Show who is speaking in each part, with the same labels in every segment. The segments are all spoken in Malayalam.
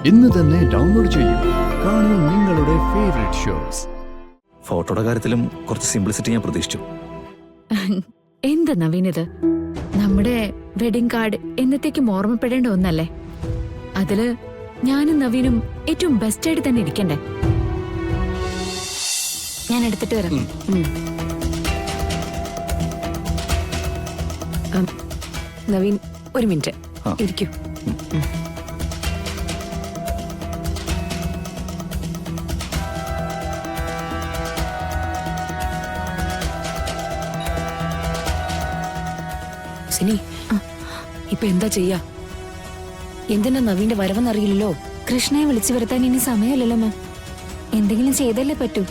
Speaker 1: ഇന്ന് തന്നെ ഡൗൺലോഡ് ചെയ്യൂ. കാണൂ നിങ്ങളുടെ ഫേവറേറ്റ് ഷോസ്.
Speaker 2: ഫോട്ടോയുടെ കാര്യത്തിലും കുറച്ച് സിംപ്ലിസിറ്റി ഞാൻ പ്രതീക്ഷിച്ചു.
Speaker 3: എന്താ നവീൻ ഇത്? നമ്മുടെ വെഡിങ് കാർഡ് എന്നത്തേക്കും ഓർമ്മപ്പെടേണ്ട ഒന്നല്ലേ? അതില് ഞാനും നവീനും ഏറ്റവും ബെസ്റ്റ് ആയിട്ട് തന്നെ ഇരിക്കണ്ടേ? ഞാൻ എടുത്തിട്ട് വരാം.
Speaker 4: നവീൻ ഒരു മിനിറ്റ് ഇരിക്കൂ. സിനി, ഇപ്പൊ എന്താ ചെയ്യാ? എന്തിനാ നവീന്റെ വരവെന്നറിയില്ലല്ലോ.
Speaker 3: കൃഷ്ണയെ വിളിച്ചു വരുത്താൻ ഇനി സമയമല്ലല്ലോ മാം. എന്തെങ്കിലും ചെയ്തല്ലേ പറ്റൂ.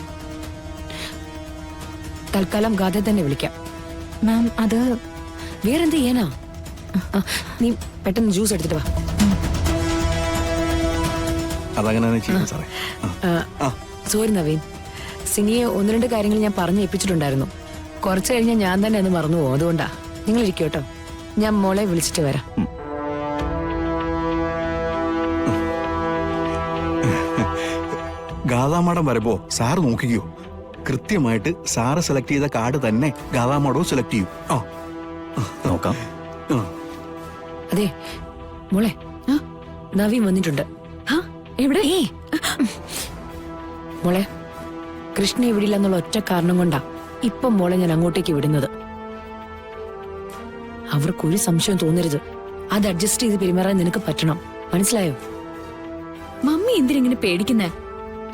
Speaker 4: തൽക്കാലം ഗാഥ തന്നെ വിളിക്കാം.
Speaker 3: മാം അത്
Speaker 4: വേറെന്ത് ചെയ്യാനാ? നീ പെട്ടെന്ന് ജ്യൂസ് എടുത്തിട്ട് വാ. സോറി നവീൻ, സിനിയെ ഒന്ന് രണ്ട് കാര്യങ്ങൾ ഞാൻ പറഞ്ഞു ഏൽപ്പിച്ചിട്ടുണ്ടായിരുന്നു. കുറച്ചു കഴിഞ്ഞാൽ ഞാൻ തന്നെ അത് മറന്നു പോകും. അതുകൊണ്ടാ. നിങ്ങൾ ഇരിക്കും കേട്ടോ, ഞാൻ മോളെ വിളിച്ചിട്ട് വരാം.
Speaker 5: ഗാഥാമാടം വരുമ്പോ സാറ് നോക്കിക്കോ, കൃത്യമായിട്ട് സാറ് സെലക്ട് ചെയ്ത കാർഡ് തന്നെ ഗാഥാമാടവും സെലക്ട് ചെയ്യും.
Speaker 2: നോക്കാം.
Speaker 4: അതെ മോളെ, നവീൻ വന്നിട്ടുണ്ട്.
Speaker 3: എവിടെ?
Speaker 4: മോളെ, കൃഷ്ണ വിടില്ല എന്നുള്ള ഒറ്റ കാരണം കൊണ്ടാ ഇപ്പം മോളെ ഞാൻ അങ്ങോട്ടേക്ക് വിടുന്നത്. അവർക്കൊരു സംശയം തോന്നരുത്. അത് അഡ്ജസ്റ്റ് ചെയ്ത് പെരുമാറാൻ നിനക്ക് പറ്റണം. മനസ്സിലായോ?
Speaker 3: മമ്മി എന്തിനിങ്ങനെ പേടിക്കുന്നേ?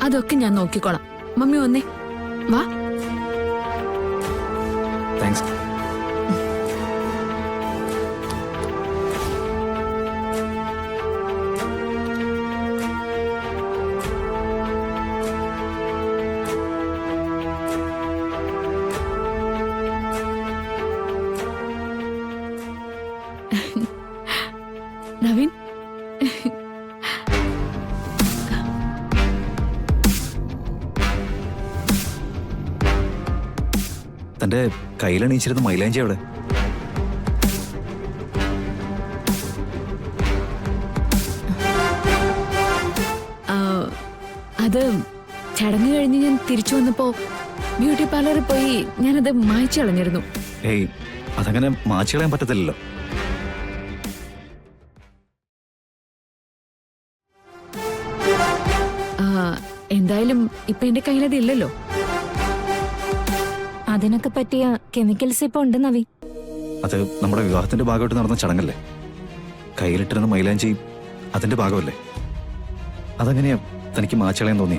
Speaker 3: അതൊക്കെ ഞാൻ നോക്കിക്കോളാം. മമ്മി വന്നേ, വാ.
Speaker 2: താങ്ക്സ്.
Speaker 3: നവീൻ,
Speaker 2: തന്റെ കയ്യിലണിയിച്ചിരുന്ന മൈലാഞ്ചി എവിടെ?
Speaker 3: അത് ചടങ്ങ് കഴിഞ്ഞ് ഞാൻ തിരിച്ചു വന്നപ്പോ ബ്യൂട്ടി പാർലറിൽ പോയി ഞാനത് മായ്ച്ചു കളഞ്ഞിരുന്നു.
Speaker 2: ഏയ്, അതങ്ങനെ മായ്ച്ചു കളയാൻ പറ്റത്തില്ലല്ലോ.
Speaker 3: എന്തായാലും ഇപ്പൊ എന്റെ കയ്യിലത് ഇല്ലല്ലോ. അതിനൊക്കെ പറ്റിയ കെമിക്കൽസ് ഇപ്പൊ ഉണ്ട് നവി.
Speaker 2: അത് നമ്മുടെ വിവാഹത്തിന്റെ ഭാഗമായിട്ട് നടന്ന ചടങ്ങല്ലേ? കയ്യിലിട്ടിരുന്ന മൈലാഞ്ചി അതിന്റെ ഭാഗമല്ലേ? അതെങ്ങനെയാ തനിക്ക് മാച്ചളയാൻ തോന്നി?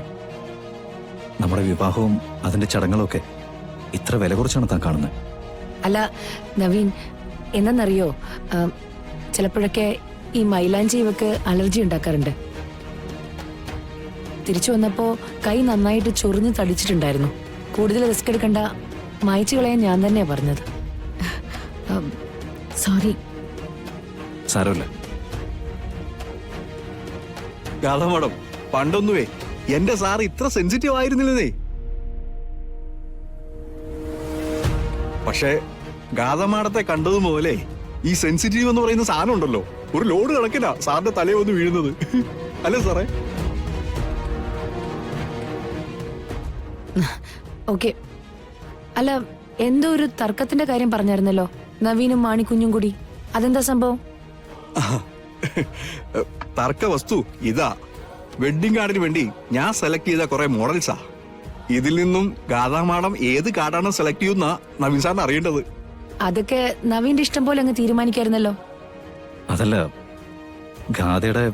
Speaker 2: നമ്മുടെ വിവാഹവും അതിന്റെ ചടങ്ങുകളും ഒക്കെ ഇത്ര വില കുറച്ചാണ് താൻ കാണുന്നത്.
Speaker 4: അല്ല നവീൻ, എന്നറിയോ, ചിലപ്പോഴൊക്കെ ഈ മൈലാഞ്ചി ഇവക്ക് അലർജി ഉണ്ടാക്കാറുണ്ട്. തിരിച്ചു വന്നപ്പോ കൈ നന്നായിട്ട് ചൊറിഞ്ഞ് തടിച്ചിട്ടുണ്ടായിരുന്നു. കൂടുതൽ റിസ്ക് എടുക്കണ്ട, മായ്ച്ചു കളയാൻ ഞാൻ തന്നെയാ പറഞ്ഞത്.
Speaker 3: സോറി.
Speaker 2: സാരമില്ല.
Speaker 5: ഗാഥാമാടം, പണ്ടൊന്നുവേ എന്റെ സാർ ഇത്ര സെൻസിറ്റീവ് ആയിരുന്നില്ലേ. പക്ഷേ ഗാഥാമാടത്തെ കണ്ടതുപോലെ ഈ സെൻസിറ്റീവ് എന്ന് പറയുന്ന സാധനം ഉണ്ടല്ലോ, ഒരു ലോഡ് കണക്കിനാ സാറിന്റെ തലയിൽ വന്ന് വീഴുന്നത്. അല്ലേ സാറേ?
Speaker 4: ഓക്കെ. അല്ല, എന്തോ ഒരു തർക്കത്തിന്റെ കാര്യം പറഞ്ഞായിരുന്നല്ലോ, നവീനും മാണിക്കുഞ്ഞും കൂടി. അതെന്താ സംഭവം?
Speaker 5: തർക്ക വസ്തു ഇതാ. വെഡിങ് കാർഡിന് വേണ്ടി ഞാൻ സെലക്ട് ചെയ്ത കുറെ മോഡൽസാ. ഇതിൽ നിന്നും ഗാഥാമാടം ഏത് കാർഡാണ് സെലക്ട് ചെയ്യുന്ന നവീൻ സാറിന് അറിയേണ്ടത്.
Speaker 4: അതൊക്കെ നവീന്റെ ഇഷ്ടം പോലെ അങ്ങ് തീരുമാനിക്കായിരുന്നല്ലോ.
Speaker 2: അതല്ല, ഗാഥയുടെ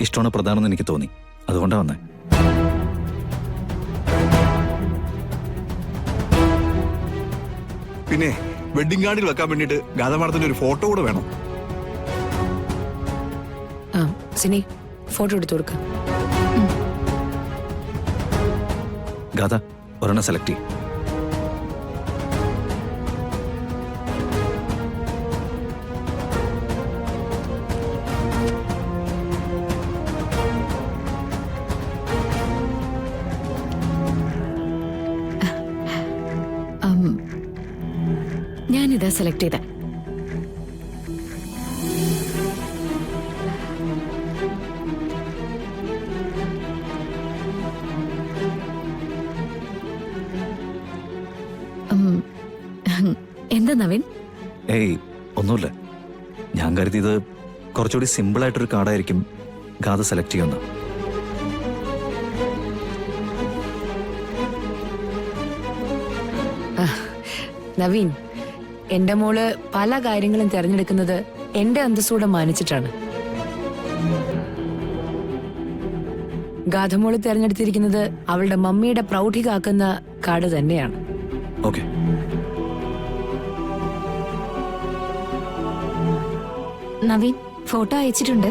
Speaker 2: ഇഷ്ടമാണ് പ്രധാനമെന്ന് എനിക്ക് തോന്നി. അതുകൊണ്ടാ വന്നേ.
Speaker 5: പിന്നെ വെഡിങ് കാർഡിൽ വെക്കാൻ വേണ്ടിട്ട് ഗാഥാമാടത്തിന്റെ ഒരു ഫോട്ടോ കൂടെ വേണം.
Speaker 4: സിനി, ഫോട്ടോ എടുത്തു കൊടുക്ക.
Speaker 2: ഗാഥ, ഒരെണ്ണം സെലക്ട് ചെയ്യും.
Speaker 3: ഞാനിതാ സെലക്ട് ചെയ്ത. എന്താ നവീൻ?
Speaker 2: ഏയ് ഒന്നുമില്ല. ഞാൻ കരുതിയത് കുറച്ചുകൂടി സിമ്പിളായിട്ടൊരു കാർഡായിരിക്കും ഗാഥ സെലക്ട് ചെയ്യുന്ന.
Speaker 4: നവീൻ, എന്റെ മോള് പല കാര്യങ്ങളും തിരഞ്ഞെടുക്കുന്നത് എന്റെ അന്തസ്സൂടെ മാനിച്ചിട്ടാണ്. ഗാഥമോള് തിരഞ്ഞെടുത്തിരിക്കുന്നത് അവളുടെ മമ്മിയുടെ പ്രൗഢി കാക്കുന്ന കാർഡ് തന്നെയാണ്.
Speaker 2: ഓക്കെ.
Speaker 3: നവീൻ ഫോട്ടോ അയച്ചിട്ടുണ്ട്.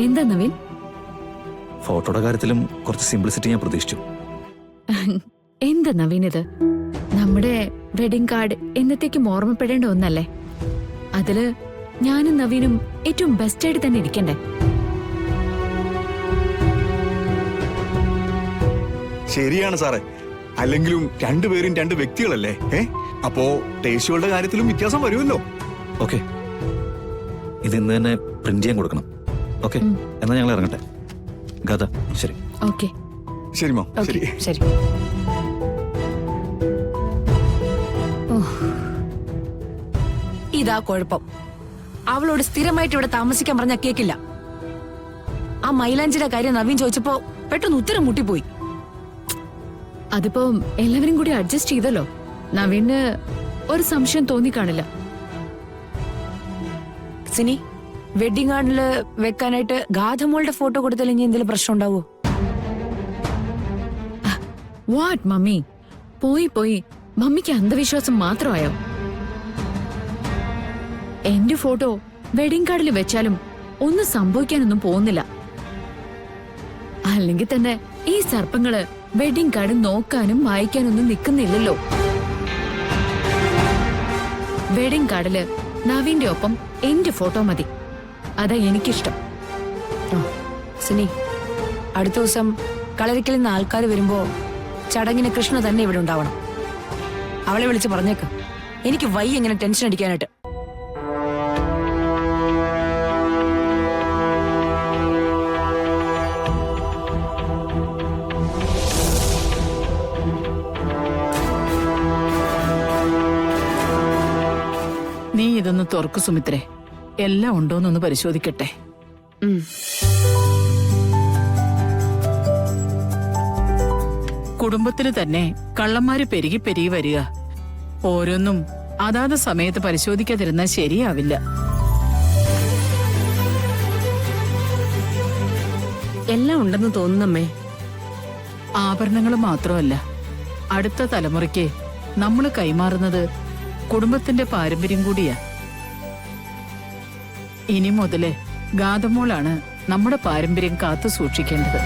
Speaker 3: എന്താ നവീൻ?
Speaker 2: ഫോട്ടോയുടെ കാര്യത്തിലും കുറച്ച് സിംപ്ലിസിറ്റി ഞാൻ പ്രതീക്ഷിച്ചു.
Speaker 3: എന്താ നവീൻ ഇത്? നമ്മുടെ വെഡിങ് കാർഡ് എന്നത്തേക്കും ഓർമ്മപ്പെടേണ്ട ഒന്നല്ലേ? അതില് ഞാനും നവീനും ഏറ്റവും ബെസ്റ്റായിട്ട് തന്നെ ഇരിക്കണ്ടേ?
Speaker 5: ശരിയാണ് സാറേ. അല്ലെങ്കിലും രണ്ടുപേരും രണ്ട് വ്യക്തികളല്ലേ? അപ്പോ ടേസ്റ്റുകളുടെ കാര്യത്തിലും വ്യത്യാസം വരുമല്ലോ.
Speaker 2: ഓക്കെ, ഇത് ഇന്ന് തന്നെ പ്രിന്റ് ചെയ്യാൻ കൊടുക്കണം. ഓക്കെ, എന്നാ ഞങ്ങൾ ഇറങ്ങട്ടെ. ഗാഥ ശരി.
Speaker 3: ഓക്കെ
Speaker 5: ശരി മാം. ശരി
Speaker 4: ശരി. ഇതാ കുഴപ്പം. അവളോട് സ്ഥിരമായിട്ട് ഇവിടെ താമസിക്കാൻ പറഞ്ഞാൽ കേക്കില്ല. ആ മൈലാഞ്ചിയുടെ കാര്യം നവീൻ ചോദിച്ചപ്പോ പെട്ടെന്ന് ഉത്തരം മുട്ടിപ്പോയി.
Speaker 3: അതിപ്പോ എല്ലാവരും കൂടി അഡ്ജസ്റ്റ് ചെയ്തല്ലോ. നവീന് ഒരു സംശയം തോന്നിക്കാണില്ല.
Speaker 4: സിനി, വെഡിങ് കാർഡില് വെക്കാനായിട്ട് ഗാഥമോളുടെ ഫോട്ടോ കൊടുത്താൽ ഇനി എന്തെങ്കിലും പ്രശ്നം ഉണ്ടാവോ?
Speaker 3: What mummy? പോയി മമ്മിക്ക് അന്ധവിശ്വാസം മാത്രമായോ? എന്റെ ഫോട്ടോ വെഡിങ് കാർഡിൽ വെച്ചാലും ഒന്നും സംഭവിക്കാനൊന്നും പോകുന്നില്ല. അല്ലെങ്കിൽ തന്നെ ഈ സർപ്പങ്ങള് വെഡിങ് കാർഡ് നോക്കാനും വായിക്കാനൊന്നും നിൽക്കുന്നില്ലല്ലോ. വെഡിങ് കാർഡില് നവീന്റെ ഒപ്പം എന്റെ ഫോട്ടോ മതി. അതാ എനിക്കിഷ്ടം.
Speaker 4: സിനി, അടുത്ത ദിവസം കളരിക്കൽ നിന്ന് ആൾക്കാർ വരുമ്പോ ചടങ്ങിന് കൃഷ്ണ തന്നെ ഇവിടെ ഉണ്ടാവണം. അവളെ വിളിച്ച് പറഞ്ഞേക്ക്. എനിക്ക് വയ്യ ഇങ്ങനെ ടെൻഷൻ അടിക്കാനായിട്ട്.
Speaker 6: നീ ഇതൊന്ന് തുറക്കു സുമിത്രേ. എല്ലാം ഉണ്ടോന്നൊന്ന് പരിശോധിക്കട്ടെ. കുടുംബത്തിന് തന്നെ കള്ളന്മാര് പെരുകി പെരുകി വരിക. ഓരോന്നും അതാത് സമയത്ത് പരിശോധിക്കാതിരുന്നാൽ ശരിയാവില്ല.
Speaker 4: എല്ലാം ഉണ്ടെന്ന് തോന്നുന്നമ്മേ.
Speaker 6: ആഭരണങ്ങൾ മാത്രമല്ല, അടുത്ത തലമുറയ്ക്ക് നമ്മൾ കൈമാറുന്നത് കുടുംബത്തിന്റെ പാരമ്പര്യം കൂടിയാ. ഇനി മുതല് ഗാഥമോളാണ് നമ്മുടെ പാരമ്പര്യം കാത്തു സൂക്ഷിക്കേണ്ടത്.